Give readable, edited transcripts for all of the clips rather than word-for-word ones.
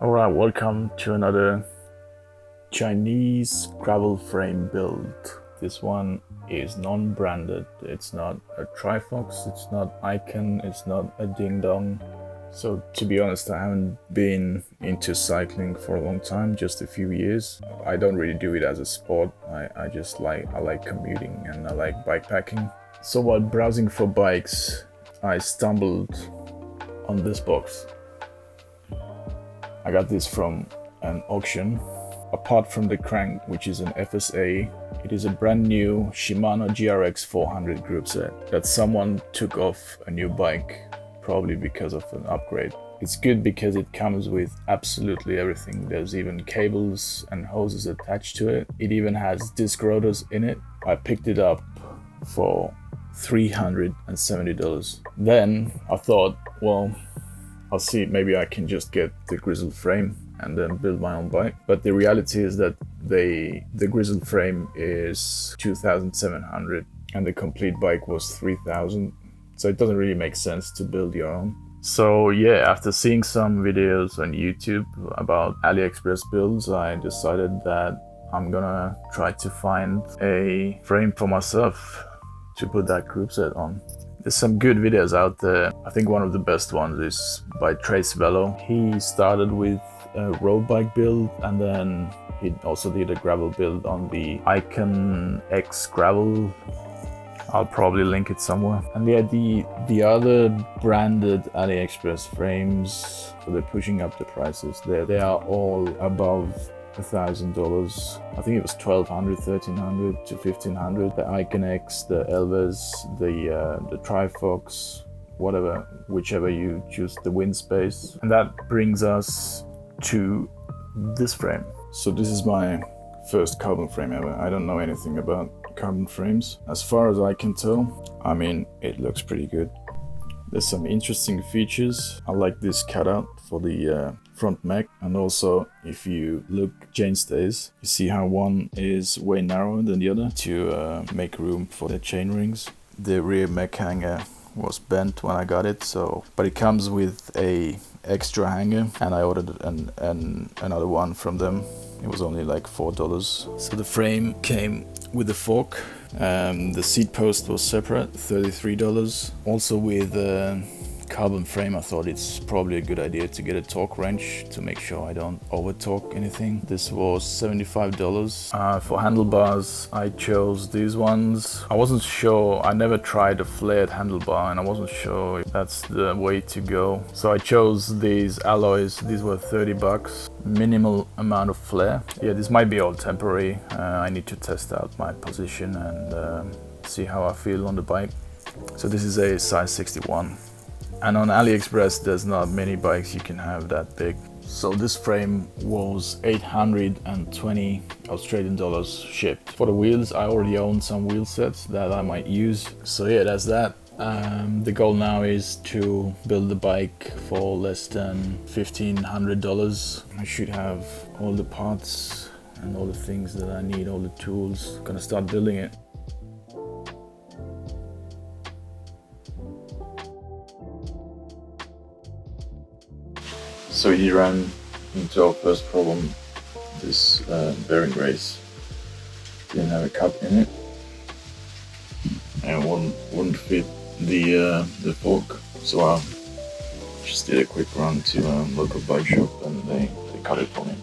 Alright, welcome to another Chinese gravel frame build. This one is non-branded. It's not a Trifox, it's not Icon, it's not a Ding Dong. So to be honest, I haven't been into cycling for a long time, just a few years. I don't really do it as a sport. I like commuting and I like bikepacking. So while browsing for bikes, I stumbled on this box. I got this from an auction. Apart from the crank, which is an FSA, it is a brand new Shimano GRX 400 group set that someone took off a new bike, probably because of an upgrade. It's good because it comes with absolutely everything. There's even cables and hoses attached to it. It even has disc rotors in it. I picked it up for $370. Then I thought, well, I'll see, maybe I can just get the grizzled frame and then build my own bike. But the reality is that the grizzled frame is 2,700 and the complete bike was 3,000. So it doesn't really make sense to build your own. So yeah, after seeing some videos on YouTube about AliExpress builds, I decided that I'm gonna try to find a frame for myself to put that group set on. There's some good videos out there. I think one of the best ones is by Trace Velo. He started with a road bike build and then he also did a gravel build on the Icon X gravel. I'll probably link it somewhere. And yeah, the other branded AliExpress frames, so they're pushing up the prices. They are all above $1,000. I think it was $1,200, $1,300 to $1,500. The Icon X, the Elvis, the Trifox, whatever, whichever you choose, the wind space. And that brings us to this frame. So this is my first carbon frame ever. I don't know anything about carbon frames. As far as I can tell, I mean, it looks pretty good. There's some interesting features. I like this cutout for the front mech, and also if you look chain stays, you see how one is way narrower than the other to make room for the chain rings. The rear mech hanger was bent when I got it, but it comes with a extra hanger, and I ordered another one from them. It was only like $4. So the frame came with the fork. The seat post was separate, $33. Also with carbon frame, I thought it's probably a good idea to get a torque wrench to make sure I don't over torque anything. This was $75. For handlebars, I chose these ones. I wasn't sure, I never tried a flared handlebar and I wasn't sure if that's the way to go. So I chose these alloys. These were $30. Minimal amount of flare. Yeah, this might be all temporary. I need to test out my position and see how I feel on the bike. So this is a size 61. And on AliExpress, there's not many bikes you can have that big. So this frame was 820 Australian dollars shipped. For the wheels, I already own some wheel sets that I might use. So yeah, that's that. The goal now is to build the bike for less than $1,500. I should have all the parts and all the things that I need, all the tools. Gonna start building it. So he ran into our first problem. This bearing race didn't have a cup in it and wouldn't fit the fork. So I just did a quick run to a local bike shop and they cut it for me.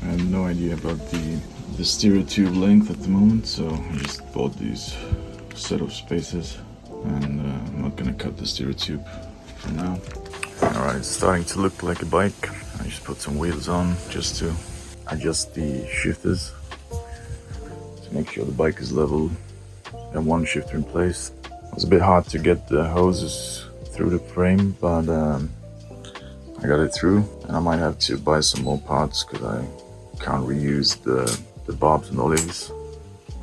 I have no idea about the stereo tube length at the moment, so I just bought these set of spacers and I'm not gonna cut the stereo tube for now. Alright, it's starting to look like a bike. I just put some wheels on just to adjust the shifters to make sure the bike is level and one shifter in place. It was a bit hard to get the hoses through the frame, but I got it through, and I might have to buy some more parts because I can't reuse the bobs and olives,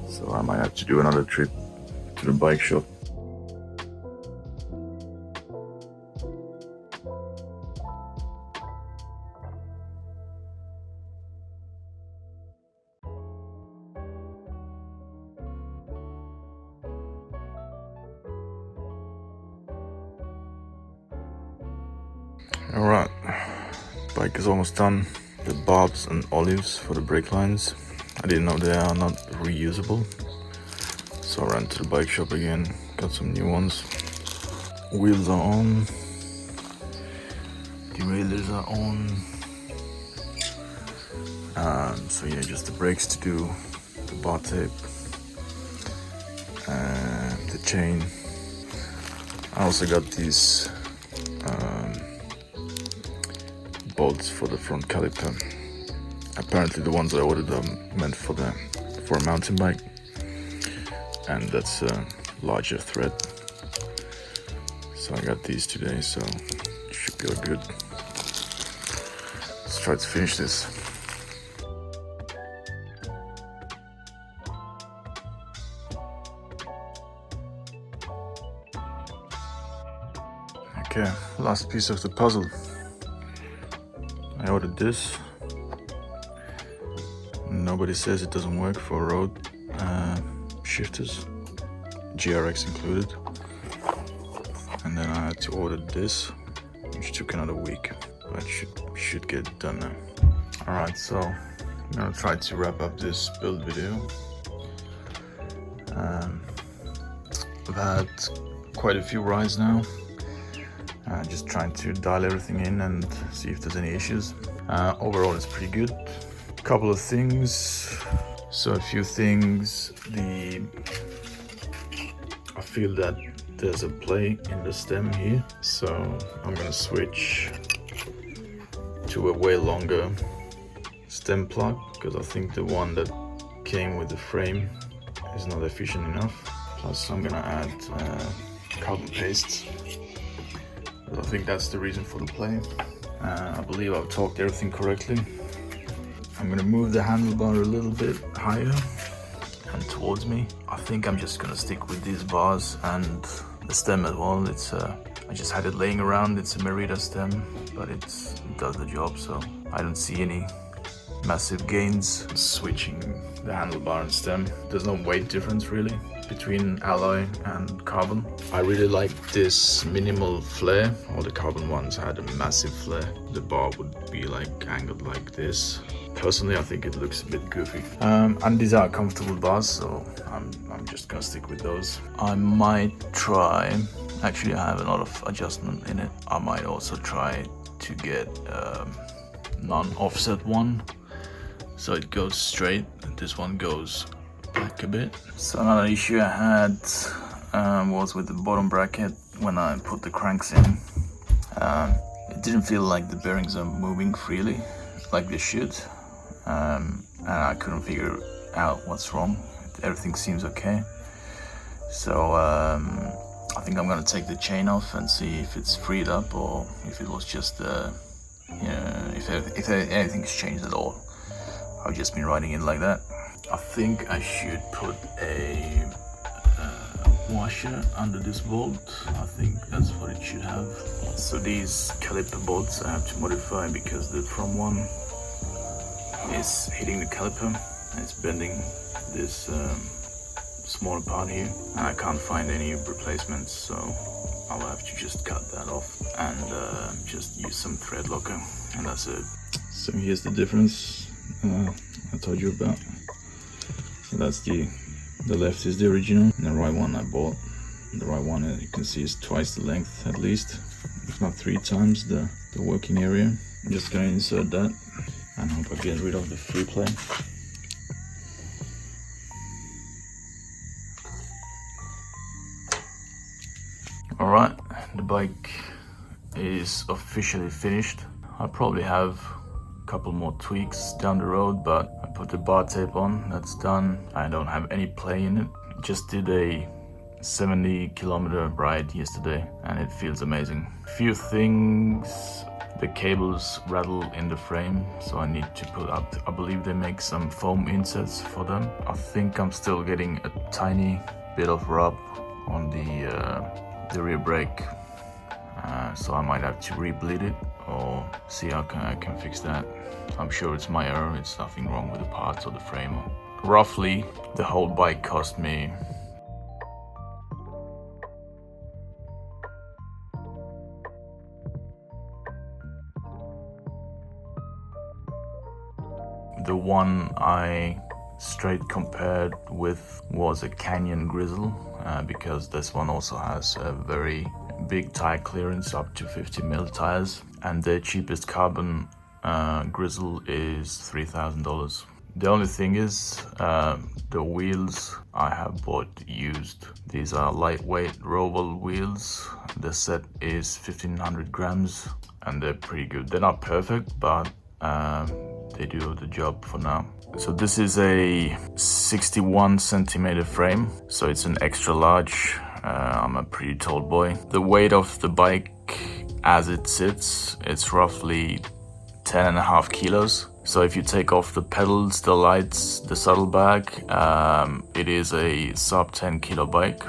so I might have to do another trip to the bike shop. Alright, bike is almost done. The barbs and olives for the brake lines, I didn't know they are not reusable, so I ran to the bike shop again, got some new ones. Wheels are on, derailleurs are on, so yeah, just the brakes to do, the bar tape, and the chain. I also got these bolts for the front caliper. Apparently the ones I ordered are meant for a mountain bike, and that's a larger thread. So I got these today, so it should be all good. Let's try to finish this. Okay, last piece of the puzzle. I ordered this. Nobody says it doesn't work for road shifters, GRX included. And then I had to order this, which took another week, but should get it done now. Alright, so I'm gonna try to wrap up this build video. I've had quite a few rides now, just trying to dial everything in and see if there's any issues. Overall it's pretty good. Couple of things, so a few things, I feel that there's a play in the stem here, so I'm gonna switch to a way longer stem plug, because I think the one that came with the frame is not efficient enough. Plus I'm gonna add carbon paste, but I think that's the reason for the play. I believe I've torqued everything correctly. I'm gonna move the handlebar a little bit higher and towards me. I think I'm just gonna stick with these bars and the stem as well. I just had it laying around. It's a Merida stem, but it does the job, so I don't see any massive gains switching the handlebar and stem. There's no weight difference really between alloy and carbon. I really like this minimal flare. All the carbon ones had a massive flare. The bar would be like angled like this. Personally, I think it looks a bit goofy. And these are comfortable bars, so I'm just gonna stick with those. I might try, actually I have a lot of adjustment in it. I might also try to get non-offset one, so it goes straight, and this one goes back a bit. So another issue I had was with the bottom bracket when I put the cranks in. It didn't feel like the bearings are moving freely like they should. And I couldn't figure out what's wrong. Everything seems okay. So I think I'm gonna take the chain off and see if it's freed up, or if it was just if anything's changed at all. I've just been riding it like that. I think I should put a washer under this bolt. I think that's what it should have. So these caliper bolts I have to modify, because the front one is hitting the caliper and it's bending this smaller part here, and I can't find any replacements, so I'll have to just cut that off and just use some thread locker, and that's it. So here's the difference I told you about. So that's the left is the original, and the right one I bought. The right one, you can see, is twice the length at least, if not 3 times the working area. I'm just gonna insert that and hope I get rid of the free play. Alright, the bike is officially finished. I probably have a couple more tweaks down the road, but I put the bar tape on, that's done. I don't have any play in it. Just did a 70-kilometer ride yesterday and it feels amazing. Few things, the cables rattle in the frame, so I need to put up, I believe they make some foam insets for them. I think I'm still getting a tiny bit of rub on the rear brake, so I might have to re-bleed it or see how I can fix that. I'm sure it's my error, it's nothing wrong with the parts or the frame. Roughly, the whole bike cost me The one I straight compared with was a Canyon Grizzle, because this one also has a very big tire clearance, up to 50mm tires, and the cheapest carbon Grizzle is $3,000. The only thing is, the wheels I have bought used. These are lightweight Roval wheels. The set is 1500 grams and they're pretty good. They're not perfect, but they do the job for now. So this is a 61 centimeter frame, so it's an extra large. I'm a pretty tall boy. The weight of the bike as it sits, it's roughly 10.5 kilos. So if you take off the pedals, the lights, the saddlebag, it is a sub 10 kilo bike,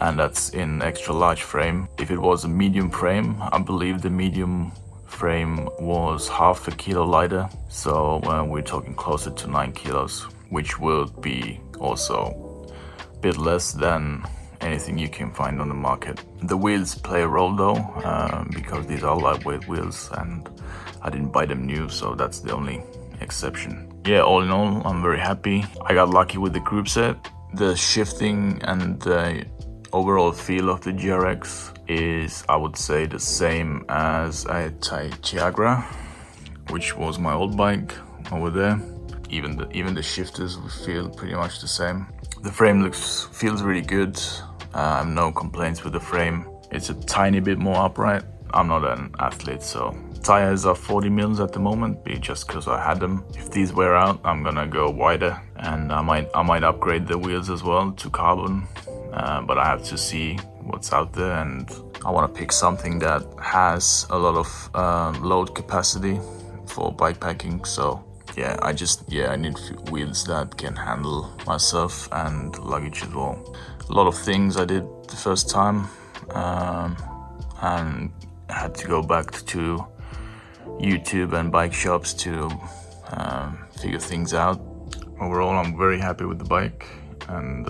and that's in extra large frame. If it was a medium frame, I believe the medium frame was half a kilo lighter, so we're talking closer to 9 kilos, which will be also a bit less than anything you can find on the market. The wheels play a role though, because these are lightweight wheels and I didn't buy them new, so that's the only exception. Yeah, all in all, I'm very happy. I got lucky with the group set. The shifting and the overall feel of the GRX is, I would say, the same as a Tiagra, which was my old bike over there. Even the shifters feel pretty much the same. The frame feels really good. I have no complaints with the frame. It's a tiny bit more upright. I'm not an athlete, so tires are 40mm at the moment, just because I had them. If these wear out, I'm gonna go wider, and I might upgrade the wheels as well to carbon. But I have to see what's out there, and I want to pick something that has a lot of load capacity for bikepacking. So yeah, I need wheels that can handle myself and luggage as well. A lot of things I did the first time, and I had to go back to YouTube and bike shops to figure things out. Overall, I'm very happy with the bike, and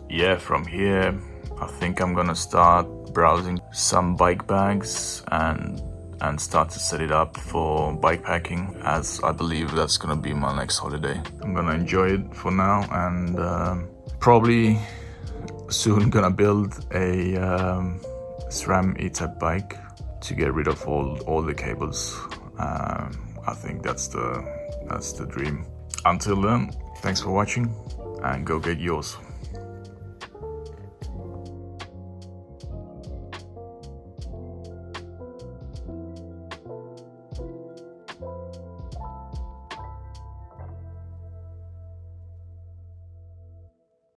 yeah, from here I think I'm gonna start browsing some bike bags and start to set it up for bikepacking, as I believe that's gonna be my next holiday. I'm gonna enjoy it for now, and probably soon gonna build a SRAM E-type bike to get rid of all the cables. I think that's the dream. Until then, thanks for watching, and go get yours.